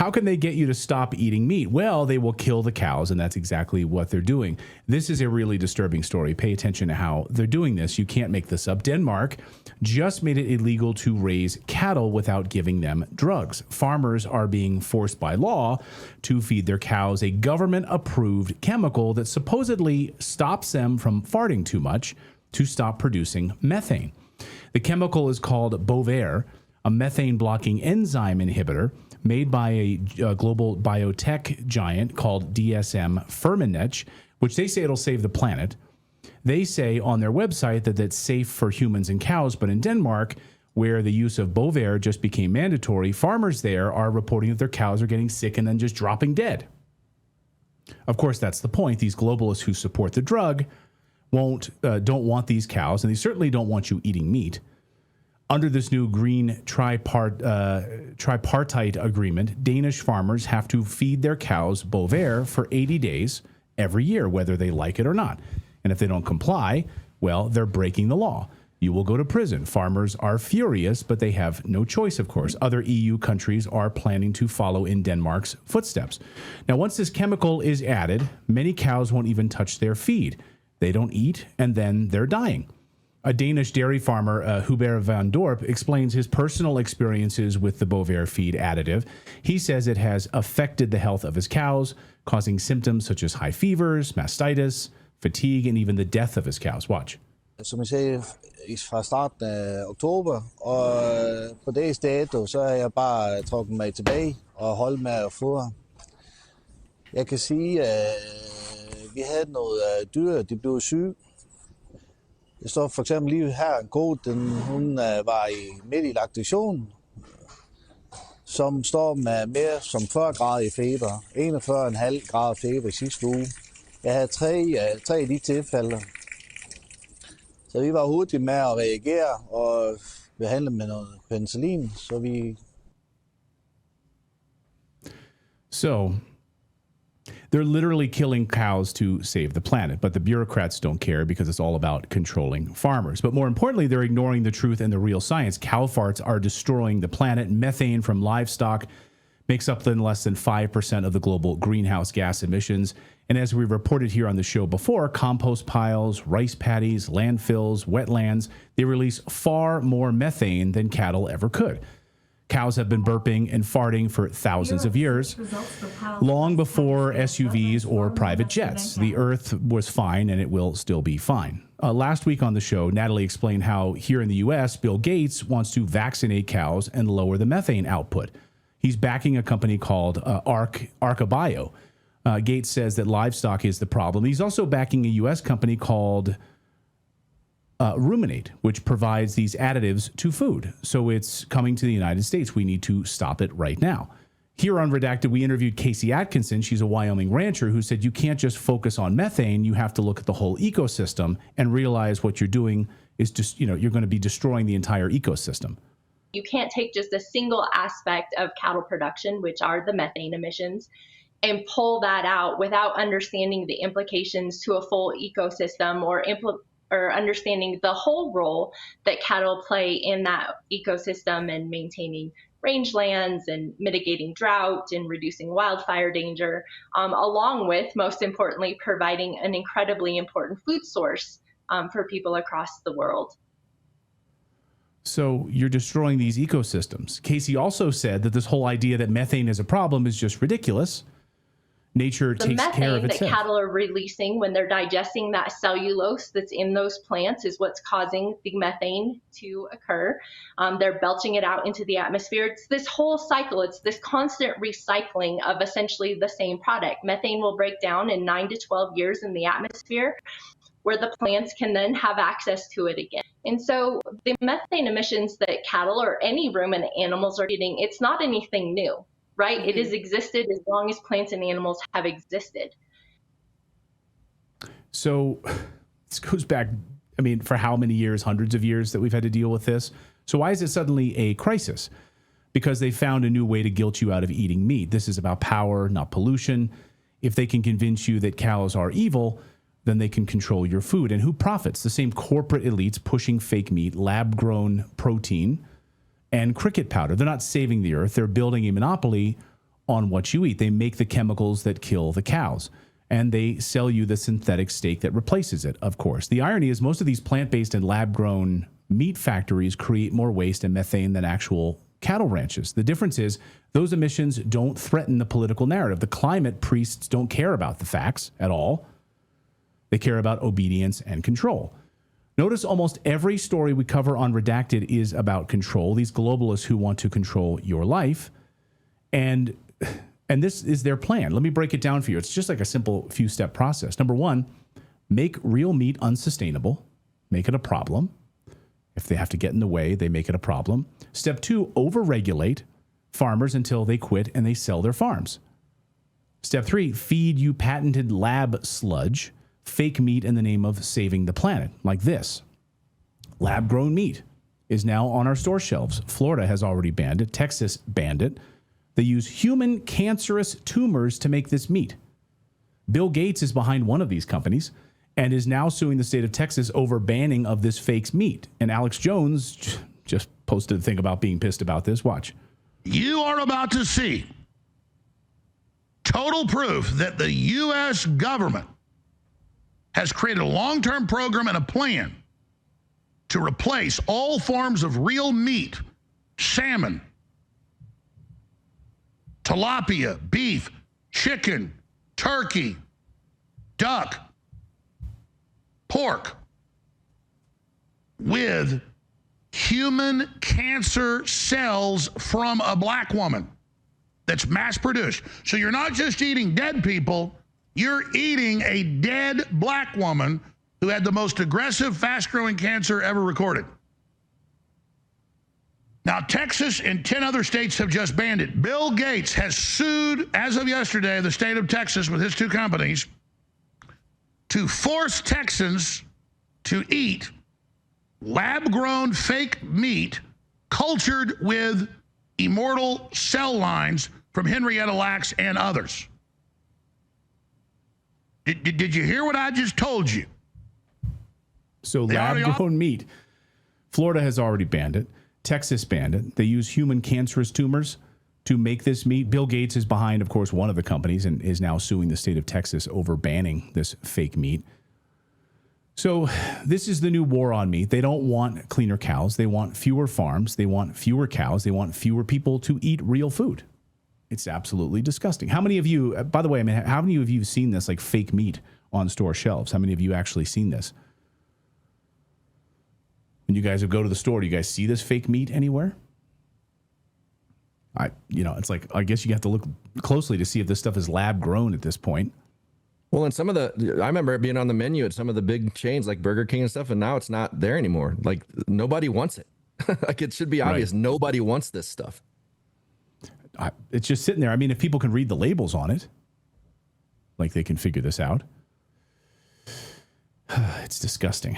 How can they get you to stop eating meat? Well, they will kill the cows, and that's exactly what they're doing. This is a really disturbing story. Pay attention to how they're doing this. You can't make this up. Denmark just made it illegal to raise cattle without giving them drugs. Farmers are being forced by law to feed their cows a government-approved chemical that supposedly stops them from farting too much to stop producing methane. The chemical is called Bovaer, a methane-blocking enzyme inhibitor made by a global biotech giant called DSM Firmenich, which they say it'll save the planet. They say on their website that it's safe for humans and cows, but in Denmark, where the use of Bovaer just became mandatory, farmers there are reporting that their cows are getting sick and then just dropping dead. Of course, that's the point. These globalists who support the drug don't want these cows, and they certainly don't want you eating meat. Under this new green tripartite agreement, Danish farmers have to feed their cows Bovaer for 80 days every year, whether they like it or not. And if they don't comply, well, they're breaking the law. You will go to prison. Farmers are furious, but they have no choice, of course. Other EU countries are planning to follow in Denmark's footsteps. Now, once this chemical is added, many cows won't even touch their feed. They don't eat, and then they're dying. A Danish dairy farmer, Hubert van Dorp, explains his personal experiences with the Bovaer feed additive. He says it has affected the health of his cows, causing symptoms such as high fevers, mastitis, fatigue, and even the death of his cows. Watch. Som jeg sagde fra starten af oktober, og på dags dato, så er jeg bare trukket mig tilbage og holdt med at fodre. Jeg kan sige, at vi havde noget dyr, de blev syge. Det står for eksempel lige her, en ko, hun var midt i laktation, som står med mere som 40 grader i feber, 41,5 grader feber i sidste uge. Jeg havde tre af de tilfælde. Så vi var hurtige med at reagere og behandle med noget penicillin, så vi... So, they're literally killing cows to save the planet, but the bureaucrats don't care because it's all about controlling farmers. But more importantly, they're ignoring the truth and the real science. Cow farts are destroying the planet. Methane from livestock makes up less than 5% of the global greenhouse gas emissions. And as we reported here on the show before, compost piles, rice paddies, landfills, wetlands, they release far more methane than cattle ever could. Cows have been burping and farting for thousands of years, long before SUVs or private jets. The Earth was fine, and it will still be fine. Last week on the show, Natalie explained how here in the U.S., Bill Gates wants to vaccinate cows and lower the methane output. He's backing a company called Arca-Bio. Gates says that livestock is the problem. He's also backing a U.S. company called Ruminate, which provides these additives to food. So it's coming to the United States. We need to stop it right now. Here on Redacted, we interviewed Casey Atkinson. She's a Wyoming rancher who said you can't just focus on methane. You have to look at the whole ecosystem and realize what you're doing is just, you're going to be destroying the entire ecosystem. You can't take just a single aspect of cattle production, which are the methane emissions, and pull that out without understanding the implications to a full ecosystem or understanding the whole role that cattle play in that ecosystem and maintaining rangelands and mitigating drought and reducing wildfire danger, along with, most importantly, providing an incredibly important food source for people across the world. So you're destroying these ecosystems. Casey also said that this whole idea that methane is a problem is just ridiculous. Nature takes care of itself. The methane that cattle are releasing when they're digesting that cellulose that's in those plants is what's causing the methane to occur. They're belching it out into the atmosphere. It's this whole cycle. It's this constant recycling of essentially the same product. Methane will break down in 9 to 12 years in the atmosphere, where the plants can then have access to it again. And so the methane emissions that cattle or any ruminant animals are getting, it's not anything new. Right? Mm-hmm. It has existed as long as plants and animals have existed. So this goes back, for how many years, hundreds of years that we've had to deal with this. So why is it suddenly a crisis? Because they found a new way to guilt you out of eating meat. This is about power, not pollution. If they can convince you that cows are evil, then they can control your food. And who profits? The same corporate elites pushing fake meat, lab-grown protein, and cricket powder. They're not saving the earth. They're building a monopoly on what you eat. They make the chemicals that kill the cows, and they sell you the synthetic steak that replaces it, of course. The irony is most of these plant-based and lab-grown meat factories create more waste and methane than actual cattle ranches. The difference is those emissions don't threaten the political narrative. The climate priests don't care about the facts at all. They care about obedience and control. Notice almost every story we cover on Redacted is about control. These globalists who want to control your life. And this is their plan. Let me break it down for you. It's just like a simple few-step process. Number one, make real meat unsustainable. Make it a problem. If they have to get in the way, they make it a problem. Step two, overregulate farmers until they quit and they sell their farms. Step three, feed you patented lab sludge, fake meat in the name of saving the planet, like this. Lab-grown meat is now on our store shelves. Florida has already banned it. Texas banned it. They use human cancerous tumors to make this meat. Bill Gates is behind one of these companies and is now suing the state of Texas over banning of this fake meat. And Alex Jones just posted a thing about being pissed about this. Watch. You are about to see total proof that the U.S. government has created a long-term program and a plan to replace all forms of real meat, salmon, tilapia, beef, chicken, turkey, duck, pork, with human cancer cells from a black woman that's mass produced. So you're not just eating dead people, you're eating a dead black woman who had the most aggressive, fast-growing cancer ever recorded. Now, Texas and 10 other states have just banned it. Bill Gates has sued, as of yesterday, the state of Texas with his two companies to force Texans to eat lab-grown fake meat cultured with immortal cell lines from Henrietta Lacks and others. Did you hear what I just told you? So lab-grown meat, Florida has already banned it. Texas banned it. They use human cancerous tumors to make this meat. Bill Gates is behind, of course, one of the companies and is now suing the state of Texas over banning this fake meat. So this is the new war on meat. They don't want cleaner cows. They want fewer farms. They want fewer cows. They want fewer people to eat real food. It's absolutely disgusting. How many of you, by the way, I mean, how many of you have seen this like fake meat on store shelves? How many of you actually seen this? When you guys would go to the store, do you guys see this fake meat anywhere? It's like, I guess you have to look closely to see if this stuff is lab grown at this point. Well, and I remember it being on the menu at some of the big chains like Burger King and stuff, and now it's not there anymore. Like nobody wants it. Like it should be obvious. Right. Nobody wants this stuff. It's just sitting there. I mean, if people can read the labels on it, like they can figure this out. It's disgusting.